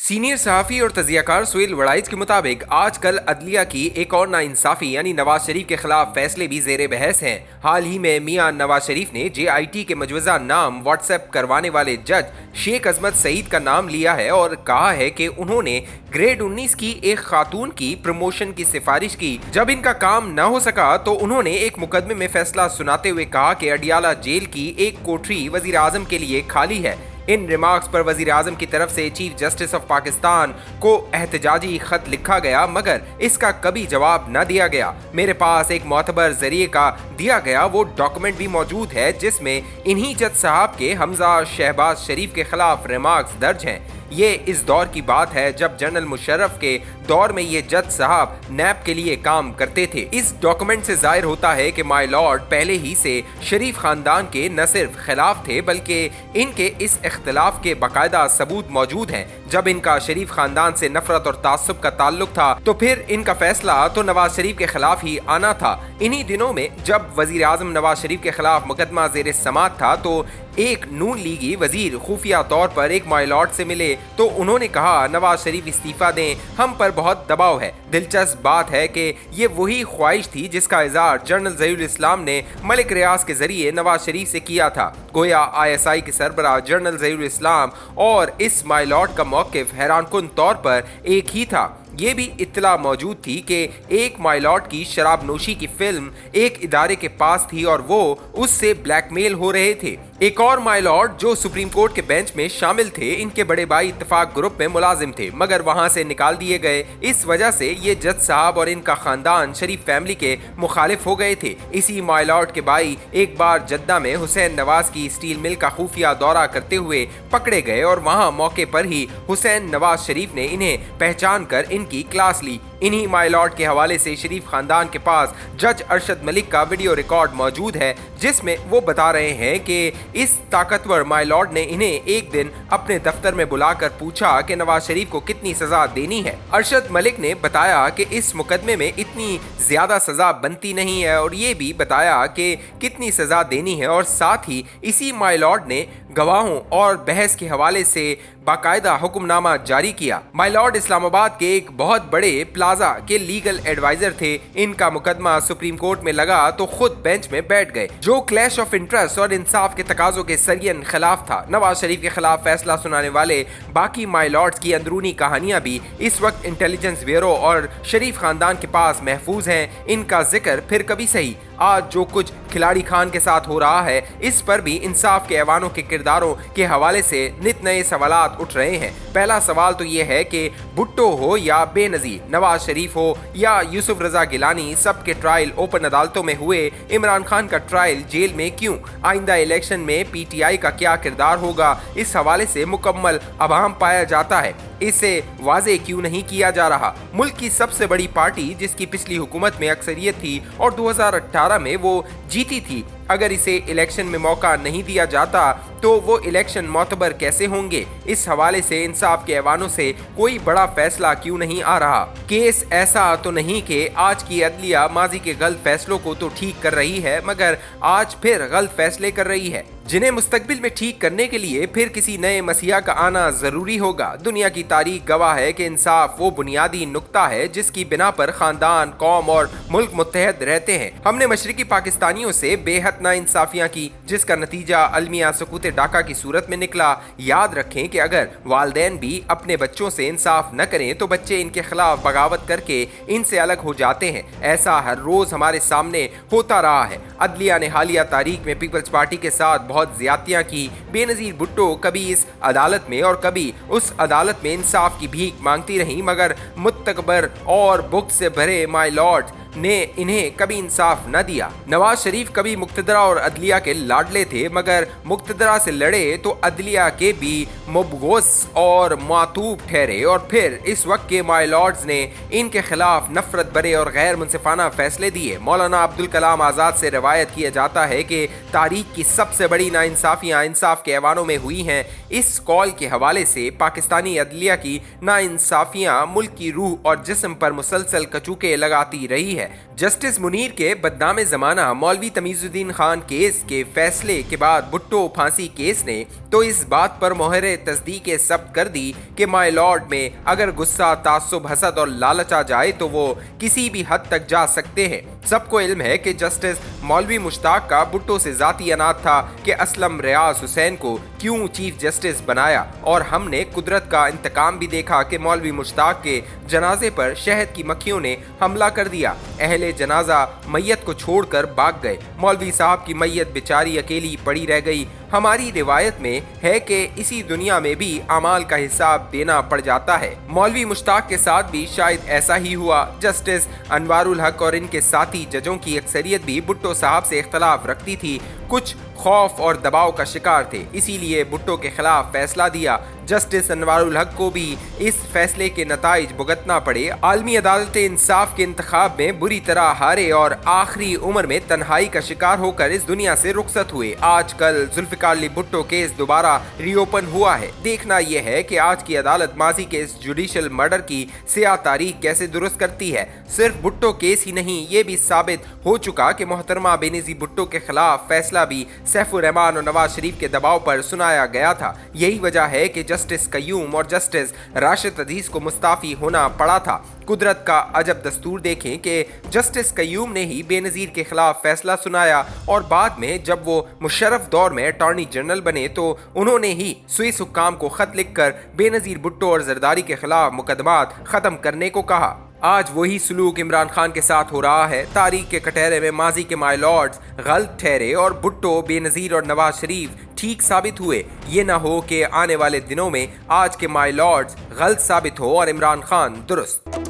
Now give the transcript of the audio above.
Senior सहाफ़ी और तजियाकार सुहेल वड़ाइच के मुताबिक आजकल अदलिया की एक और नाइंसाफ़ी यानी नवाज शरीफ के खिलाफ फैसले भी ज़ेर बहस हैं। हाल ही में मियां नवाज शरीफ ने JIT के मजवज़ा नाम व्हाट्सएप करवाने वाले जज शेख अजमत सईद का नाम लिया है और कहा है कि उन्होंने ग्रेड 19 की एक खातून की प्रमोशन की सिफारिश की। जब इनका काम न हो सका तो उन्होंने एक मुकदमे में फैसला सुनाते हुए कहा कि अडियाला जेल की एक कोठरी वज़ीर आज़म के लिए खाली है। इन रिमार्क्स पर वजीर आजम की तरफ से चीफ जस्टिस ऑफ पाकिस्तान को एहतजाजी खत लिखा गया, मगर इसका कभी जवाब न दिया गया। मेरे पास एक मोतबर जरिए का दिया गया वो डॉक्यूमेंट भी मौजूद है जिसमें इन्हीं जज साहब के हमजा शहबाज शरीफ के खिलाफ रिमार्क्स दर्ज हैं। ये इस दौर की बात है जब जनरल मुशर्रफ के दौर में ये जज साहब नैब के लिए काम करते थे। इस डॉक्यूमेंट से जाहिर होता है कि माय लॉर्ड पहले ही से शरीफ खानदान के न सिर्फ खिलाफ थे बल्कि इनके इस इख्तिलाफ के बाकायदा सबूत मौजूद हैं। जब इनका शरीफ खानदान से नफरत और तासुब का ताल्लुक था तो फिर इनका फैसला तो नवाज शरीफ के खिलाफ ही आना था। इन्हीं दिनों में जब वजीर आजम नवाज शरीफ के खिलाफ मुकदमा जेर समात था तो एक नून लीगी वजीर खुफिया तौर पर एक माय लॉर्ड से मिले तो उन्होंने कहा नवाज शरीफ इस्तीफा दें, हम पर बहुत दबाव है। दिलचस्प बात है कि ये वही ख्वाहिश थी जिसका इजहार जनरल ज़हीरुल इस्लाम ने मलिक रियाज के जरिए नवाज शरीफ से किया था। गोया ISI के सरबराह जनरल ज़हीरुल इस्लाम और इस माय लॉर्ड का मौक़िफ़ हैरानकुन तौर पर एक ही था। ये भी इत्तला मौजूद थी कि एक माय लॉर्ड की शराब नोशी की फिल्म एक इदारे के पास थी और वो उससे ब्लैकमेल हो रहे थे। एक और माय लॉर्ड जो सुप्रीम कोर्ट के बेंच में शामिल थे, इनके बड़े भाई इत्तेफाक ग्रुप में मुलाजिम थे मगर वहां से निकाल दिए गए। इस वजह से ये जज साहब और इनका खानदान शरीफ फैमिली के मुखालिफ हो गए थे। इसी माय लॉर्ड के भाई एक बार जद्दा में हुसैन नवाज की स्टील मिल का खुफिया दौरा करते हुए पकड़े गए और वहां मौके पर ही हुसैन नवाज शरीफ ने इन्हें पहचान कर इनकी क्लास ली। इन्हीं माय लॉर्ड के हवाले से शरीफ खानदान के पास जज अरशद मलिक का वीडियो रिकॉर्ड मौजूद है जिसमें वो बता रहे हैं कि इस ताकतवर माय लॉर्ड ने इन्हें एक दिन अपने दफ्तर में बुलाकर पूछा कि नवाज शरीफ को कितनी सजा देनी है। अरशद मलिक ने बताया कि इस मुकदमे में इतनी ज्यादा सजा बनती नहीं है और ये भी बताया कि कितनी सजा देनी है और साथ ही इसी माय लॉर्ड ने गवाहों और बहस के हवाले से बाकायदा हुक्मनामा जारी किया। माय लॉर्ड इस्लामाबाद के एक बहुत बड़े प्लाजा के लीगल एडवाइजर थे। इनका मुकदमा सुप्रीम कोर्ट में लगा तो खुद बेंच में बैठ गए जो क्लैश ऑफ इंटरेस्ट और इंसाफ के तकाजों के सरियन खिलाफ था। नवाज शरीफ के खिलाफ फैसला सुनाने वाले बाकी माय लॉर्ड्स की अंदरूनी कहानियां भी इस वक्त इंटेलिजेंस ब्यूरो और शरीफ खानदान के पास महफूज हैं। इनका जिक्र फिर कभी सही। आज जो कुछ खिलाड़ी खान के साथ हो रहा है इस पर भी इंसाफ के ऐवानों के किरदारों के हवाले से नित नए सवालात उठ रहे हैं। पहला सवाल तो ये है कि भुट्टो हो या बेनजीर, नवाज शरीफ हो या यूसुफ रजा गिलानी, सबके ट्रायल ओपन अदालतों में हुए। इमरान खान का ट्रायल जेल में क्यों? आइंदा इलेक्शन में PTI का क्या किरदार होगा? इस हवाले से मुकम्मल अभाम पाया जाता है। इसे वाजे क्यों नहीं किया जा रहा? मुल्क की सबसे बड़ी पार्टी जिसकी पिछली हुकूमत में अक्सरियत थी और 2018 में वो जीती थी, अगर इसे इलेक्शन में मौका नहीं दिया जाता तो वो इलेक्शन मोतबर कैसे होंगे? इस हवाले से इंसाफ के ऐवानों से कोई बड़ा फैसला क्यों नहीं आ रहा? केस ऐसा तो नहीं कि आज की अदलिया माजी के गलत फैसलों को तो ठीक कर रही है मगर आज फिर गलत फैसले कर रही है जिन्हें मुस्तकबिल में ठीक करने के लिए फिर किसी नए मसीहा का आना जरूरी होगा। दुनिया की तारीख गवाह है कि इंसाफ वो बुनियादी नुक्ता है जिसकी बिना पर खानदान, कौम और मुल्क मुत्तहद रहते हैं। हमने मशरकी पाकिस्तानियों से बेहद नाइंसाफियां की जिसका नतीजा अलमिया सुकूत डाका की सूरत में निकला। याद रखें कि अगर वालदैन भी अपने बच्चों से इंसाफ न करें तो बच्चे इनके खिलाफ बगावत करके इनसे अलग हो जाते हैं। ऐसा हर रोज हमारे सामने होता रहा है। अदलिया ने हालिया तारीख में पीपल्स पार्टी के साथ बहुत ज्यादतियां की। बेनजीर भुट्टो कभी इस अदालत में और कभी उस अदालत में इंसाफ की भीख मांगती रही मगर मुतकबर और बुख से भरे माय लॉर्ड ने इन्हें कभी इंसाफ न दिया। नवाज शरीफ कभी मुक्तदरा और अदलिया के लाडले थे मगर मुक्तदरा से लड़े तो अदलिया के भी मुबगोस और मातूब ठहरे और फिर इस वक्त के माय लॉर्ड्स ने इनके खिलाफ नफरत भरे और गैर मुनसिफाना फैसले दिए। मौलाना अब्दुल कलाम आज़ाद से रवायत किया जाता है कि तारीख की सबसे बड़ी नाइंसाफियाँ इंसाफ के ऐवानों में हुई हैं। इस कॉल के हवाले से पाकिस्तानी अदलिया की नाइंसाफियाँ मुल्क की रूह और जिस्म पर मुसलसल कचूके लगाती रही है। है। जस्टिस मुनीर के बदनाम ज़माना मौलवी तमीजुद्दीन खान केस के फैसले के बाद भुट्टो फांसी केस ने तो इस बात पर मोहरे तस्दीक सब्त कर दी कि माय लॉर्ड में अगर गुस्सा, तासुब, हसद और लालच आ जाए तो वो किसी भी हद तक जा सकते हैं। सबको इल्म है कि जस्टिस मौलवी मुश्ताक का भुट्टो से जाती अनाद था कि असलम रियाज हुसैन को क्यों चीफ जस्टिस बनाया, और हमने कुदरत का इंतकाम भी देखा कि मौलवी मुश्ताक के जनाजे पर शहद की मक्खियों ने हमला कर दिया। अहले जनाजा मैयत को छोड़कर भाग गए। मौलवी साहब की मैयत बेचारी अकेली पड़ी रह गई। हमारी रिवायत में है कि इसी दुनिया में भी अमाल का हिसाब देना पड़ जाता है। मौलवी मुश्ताक के साथ भी शायद ऐसा ही हुआ। जस्टिस अनवारुल हक और इनके साथी जजों की अक्सरियत भी भुट्टो साहब से इख्तलाफ रखती थी, कुछ खौफ और दबाव का शिकार थे, इसीलिए भुट्टो के खिलाफ फैसला दिया। जस्टिस अनवारुल हक को भी इस फैसले के नताइज भुगतना पड़े। आलमी अदालत इंसाफ के इंतखाब में बुरी तरह हारे और आखिरी उम्र में तन्हाई का शिकार होकर इस दुनिया से रुखसत हुए। आजकल जुल्फिकार अली भुट्टो केस दोबारा रीओपन हुआ है। देखना यह है कि आज की अदालत माजी के इस जुडिशल मर्डर की सियाह तारीख कैसे दुरुस्त करती है। सिर्फ भुट्टो केस ही नहीं, ये भी साबित हो चुका कि मोहतरमा बेनज़ीर भुट्टो के खिलाफ फैसला भी सैफुर रहमान और नवाज शरीफ के दबाव पर सुनाया गया था। यही वजह है कि जस्टिस कय्यूम और जस्टिस राशिद अजीज को मुस्ताफी होना पड़ा था। कुदरत का अजब दस्तूर देखें कि जस्टिस कय्यूम ने ही बेनज़ीर के खिलाफ फैसला सुनाया और बाद में जब वो मुशर्रफ दौर में अटॉर्नी जनरल बने तो उन्होंने ही स्विस हुक्काम को खत लिखकर बेनज़ीर भुट्टो और जरदारी के खिलाफ मुकदमात खत्म करने को कहा। आज वही सलूक इमरान खान के साथ हो रहा है। तारीख के कटहरे में माजी के माय लॉर्ड्स गलत ठहरे और भुट्टो, बेनज़ीर और नवाज शरीफ ठीक साबित हुए। ये ना हो कि आने वाले दिनों में आज के माय लॉर्ड्स गलत साबित हो और इमरान खान दुरुस्त।